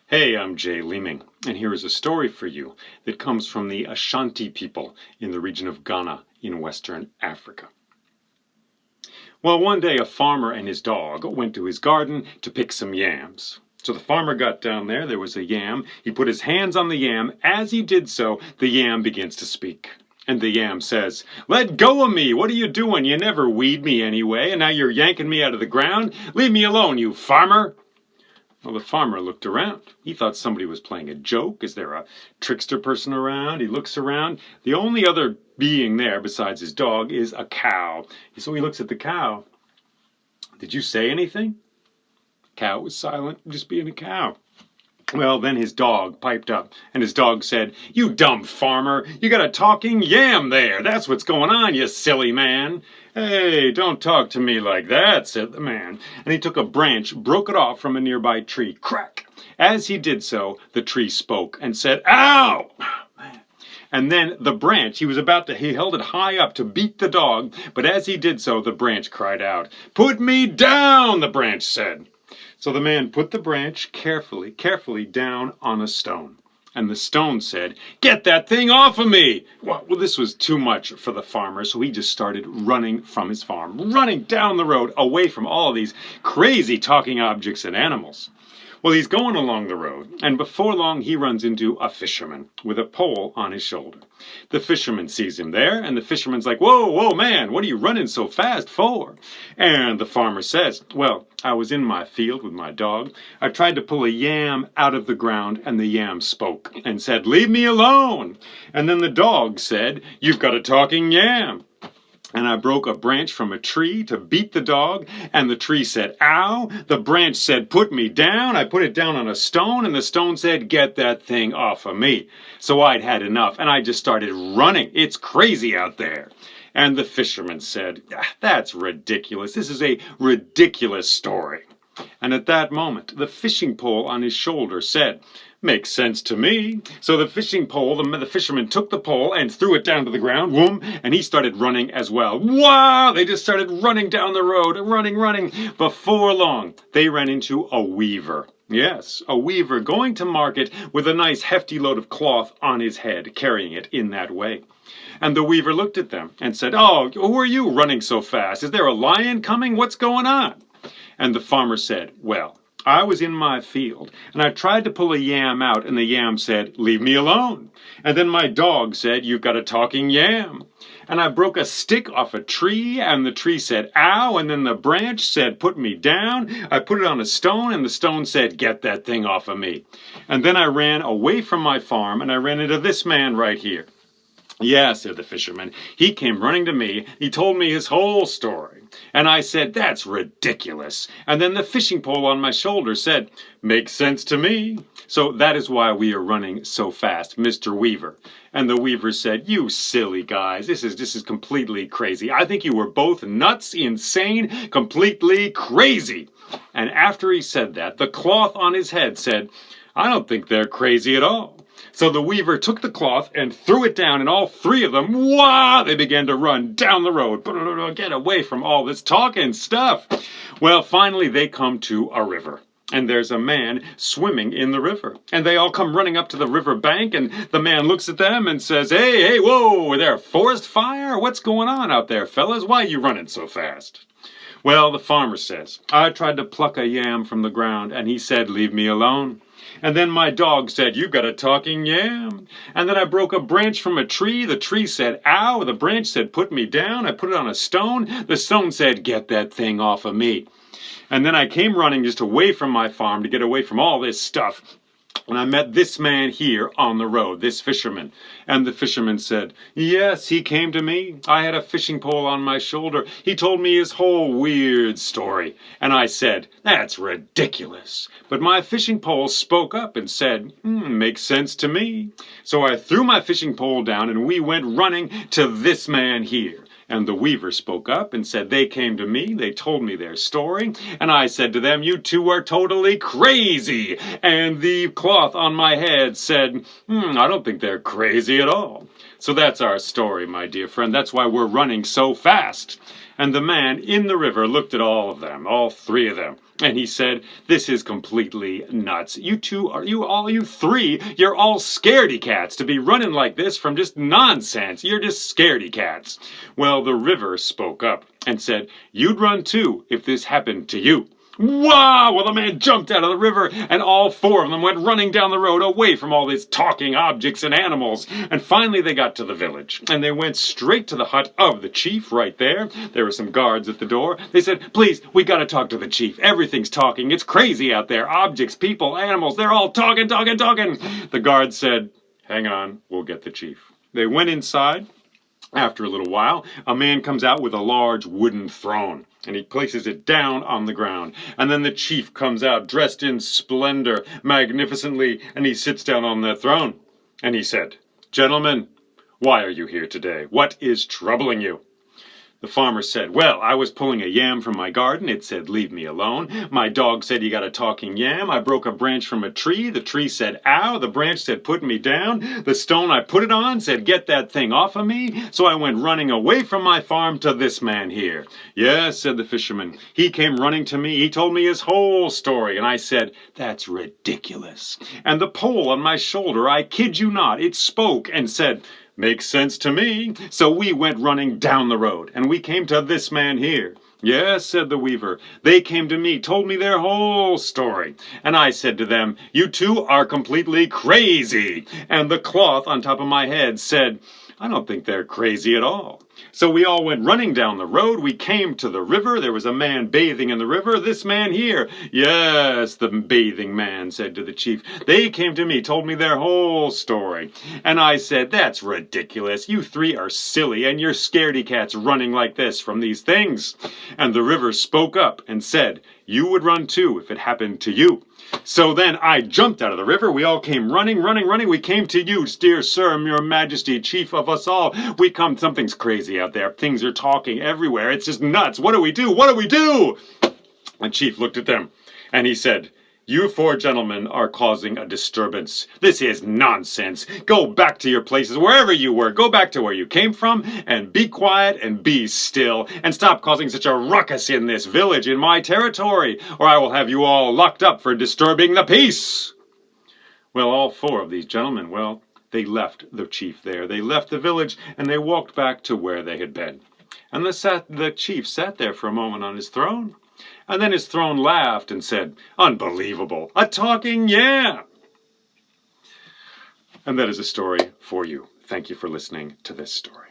Hey, I'm Jay Leeming, and here is a story for you that comes from the Ashanti people in the region of Ghana in Western Africa. Well, one day a farmer and his dog went to his garden to pick some yams. So the farmer got down there was a yam. He put his hands on the yam. As he did so, the yam begins to speak. And the yam says, "Let go of me! What are you doing? You never weed me anyway, and now you're yanking me out of the ground. Leave me alone, you farmer!" Well, the farmer looked around. He thought somebody was playing a joke. Is there a trickster person around? He looks around. The only other being there besides his dog is a cow. So he looks at the cow. "Did you say anything?" Cow was silent, just being a cow. Well, then his dog piped up, and his dog said, "You dumb farmer, you got a talking yam there. That's what's going on, you silly man." "Hey, don't talk to me like that," said the man. And he took a branch, broke it off from a nearby tree. Crack! As he did so, the tree spoke and said, "Ow!" And then the branch, he held it high up to beat the dog, but as he did so, the branch cried out. "Put me down," the branch said. So the man put the branch carefully down on a stone. And the stone said, "Get that thing off of me!" Well, this was too much for the farmer, so he just started running from his farm, running down the road, away from all these crazy talking objects and animals. Well, he's going along the road, and before long he runs into a fisherman with a pole on his shoulder. The fisherman sees him there, and the fisherman's like, Whoa, man, what are you running so fast for?" And the farmer says, "Well, I was in my field with my dog. I tried to pull a yam out of the ground, and the yam spoke and said, 'Leave me alone.' And then the dog said, 'You've got a talking yam.' And I broke a branch from a tree to beat the dog, and the tree said, 'Ow!' The branch said, 'Put me down.' I put it down on a stone, and the stone said, 'Get that thing off of me.' So I'd had enough, and I just started running. It's crazy out there." And the fisherman said, "That's ridiculous. This is a ridiculous story." And at that moment, the fishing pole on his shoulder said, "Makes sense to me." So the fisherman took the pole and threw it down to the ground, whoom, and he started running as well. Wow! They just started running down the road, running. Before long, they ran into a weaver. Yes, a weaver going to market with a nice hefty load of cloth on his head, carrying it in that way. And the weaver looked at them and said, "Oh, who are you running so fast? Is there a lion coming? What's going on?" And the farmer said, "Well, I was in my field, and I tried to pull a yam out, and the yam said, 'Leave me alone.' And then my dog said, 'You've got a talking yam.' And I broke a stick off a tree, and the tree said, 'Ow!' And then the branch said, 'Put me down.' I put it on a stone, and the stone said, 'Get that thing off of me.' And then I ran away from my farm, and I ran into this man right here." "Yeah," said the fisherman. "He came running to me. He told me his whole story. And I said, 'That's ridiculous.' And then the fishing pole on my shoulder said, 'Makes sense to me.' So that is why we are running so fast, Mr. Weaver." And the weaver said, "You silly guys, this is completely crazy. I think you were both nuts, insane, completely crazy." And after he said that, the cloth on his head said, "I don't think they're crazy at all." So the weaver took the cloth and threw it down, and all three of them, wah, they began to run down the road. Get away from all this talking stuff. Well, finally they come to a river. And there's a man swimming in the river. And they all come running up to the river bank, and the man looks at them and says, Hey, whoa, is there a forest fire? What's going on out there, fellas? Why are you running so fast?" Well, the farmer says, "I tried to pluck a yam from the ground, and he said, 'Leave me alone.' And then my dog said, 'You've got a talking yam.' And then I broke a branch from a tree. The tree said, 'Ow!' The branch said, 'Put me down.' I put it on a stone. The stone said, 'Get that thing off of me.' And then I came running just away from my farm to get away from all this stuff. And I met this man here on the road, this fisherman." And the fisherman said, "Yes, he came to me. I had a fishing pole on my shoulder. He told me his whole weird story. And I said, 'That's ridiculous.' But my fishing pole spoke up and said, 'Makes sense to me.' So I threw my fishing pole down, and we went running to this man here. And the weaver spoke up and said, 'They came to me, they told me their story, and I said to them, you two are totally crazy.' And the cloth on my head said, 'I don't think they're crazy at all.' So that's our story, my dear friend. That's why we're running so fast. And the man in the river looked at all of them, all three of them, and he said, "This is completely nuts. You three, you're all scaredy cats to be running like this from just nonsense. You're just scaredy cats." Well, the river spoke up and said, "You'd run too if this happened to you." Wow! Well, the man jumped out of the river, and all four of them went running down the road away from all these talking objects and animals. And finally they got to the village, and they went straight to the hut of the chief right there. There were some guards at the door. They said, "Please, we gotta talk to the chief. Everything's talking. It's crazy out there. Objects, people, animals, they're all talking. The guards said, "Hang on, we'll get the chief." They went inside. After a little while, a man comes out with a large wooden throne, and he places it down on the ground. And then the chief comes out, dressed in splendor, magnificently, and he sits down on the throne. And he said, "Gentlemen, why are you here today? What is troubling you?" The farmer said, "Well, I was pulling a yam from my garden. It said, 'Leave me alone.' My dog said, 'You got a talking yam.' I broke a branch from a tree. The tree said, 'Ow.' The branch said, 'Put me down.' The stone I put it on said, 'Get that thing off of me.' So I went running away from my farm to this man here." "Yes," said the fisherman. "He came running to me. He told me his whole story. And I said, 'That's ridiculous.' And the pole on my shoulder, I kid you not, it spoke and said, 'Makes sense to me.' So we went running down the road, and we came to this man here." "Yes," said the weaver. "They came to me, told me their whole story. And I said to them, 'You two are completely crazy.' And the cloth on top of my head said, 'I don't think they're crazy at all.' So we all went running down the road. We came to the river. There was a man bathing in the river. This man here." "Yes," the bathing man said to the chief. "They came to me, told me their whole story. And I said, 'That's ridiculous. You three are silly, and you're scaredy cats running like this from these things.' And the river spoke up and said, 'You would run too if it happened to you.' So then I jumped out of the river. We all came running. We came to you, dear sir, your majesty, chief of us all. Something's crazy out there. Things are talking everywhere. It's just nuts. What do we do? What do we do?" And chief looked at them, and he said, "You four gentlemen are causing a disturbance. This is nonsense. Go back to your places, wherever you were. Go back to where you came from, and be quiet and be still. And stop causing such a ruckus in this village, in my territory, or I will have you all locked up for disturbing the peace." Well, all four of these gentlemen, they left the chief there. They left the village, and they walked back to where they had been. And the chief sat there for a moment on his throne. And then his throne laughed and said, "Unbelievable! A talking yam!" And that is a story for you. Thank you for listening to this story.